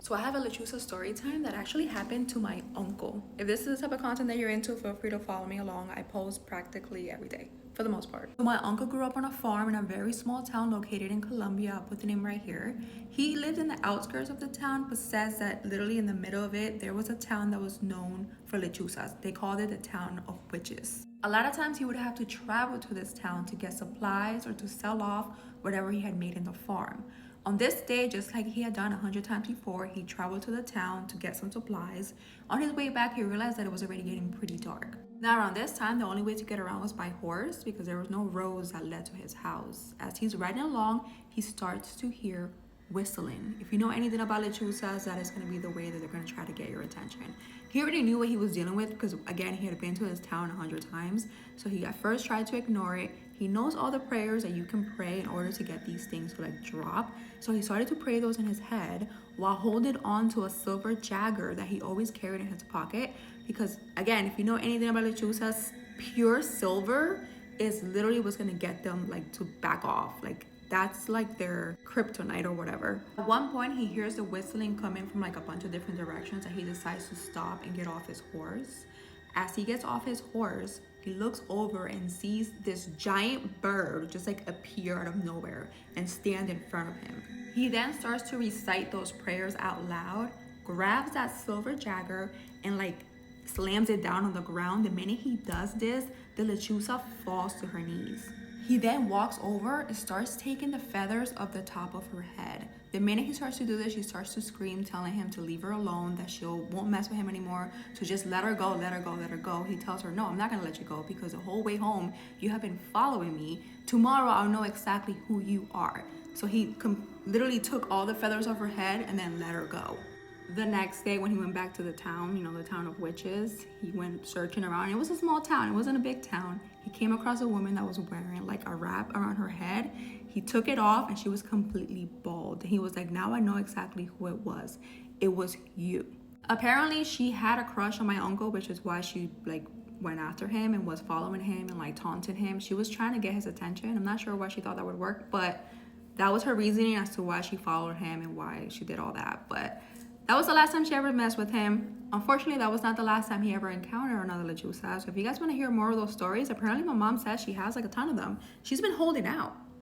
So I have a lechuza story time that actually happened to my uncle. If this is the type of content that you're into, feel free to follow me along. I post practically every day, for the most part. So my uncle grew up on a farm in a very small town located in Colombia. I'll put the name right here. He lived in the outskirts of the town, but says that literally in the middle of it, there was a town that was known for lechuzas. They called it the town of witches. A lot of times he would have to travel to this town to get supplies or to sell off whatever he had made in the farm. On this day, just like he had done 100 times before, he traveled to the town to get some supplies. On his way back, he realized that it was already getting pretty dark. Now, around this time, the only way to get around was by horse because there was no roads that led to his house. As he's riding along, he starts to hear whistling. If you know anything about lechuzas, that is going to be the way that they're going to try to get your attention. He already knew what he was dealing with because, again, he had been to his town 100 times. So he at first tried to ignore it. He knows all the prayers that you can pray in order to get these things to drop. So he started to pray those in his head while holding on to a silver jagger that he always carried in his pocket. Because, again, if you know anything about lechuzas, pure silver is literally what's going to get them to back off. That's their kryptonite or whatever. At one point, he hears the whistling coming from a bunch of different directions, and he decides to stop and get off his horse. As he gets off his horse, he looks over and sees this giant bird just appear out of nowhere and stand in front of him. He then starts to recite those prayers out loud, grabs that silver jagger and slams it down on the ground. The minute he does this, the lechuza falls to her knees. He then walks over and starts taking the feathers of the top of her head. The minute he starts to do this, she starts to scream, telling him to leave her alone, that she won't mess with him anymore, to just let her go, let her go, let her go. He tells her, no, I'm not gonna let you go because the whole way home, you have been following me. Tomorrow, I'll know exactly who you are. So he literally took all the feathers off her head and then let her go. The next day when he went back to the town, the town of witches, he went searching around. It was a small town, it wasn't a big town. He came across a woman that was wearing a wrap around her head. He took it off and she was completely bald. And he was like, now I know exactly who it was. It was you. Apparently she had a crush on my uncle, which is why she went after him and was following him and taunted him. She was trying to get his attention. I'm not sure why she thought that would work, but that was her reasoning as to why she followed him and why she did all that. But that was the last time she ever messed with him. Unfortunately, that was not the last time he ever encountered another lechuza. So if you guys want to hear more of those stories, apparently my mom says she has a ton of them. She's been holding out.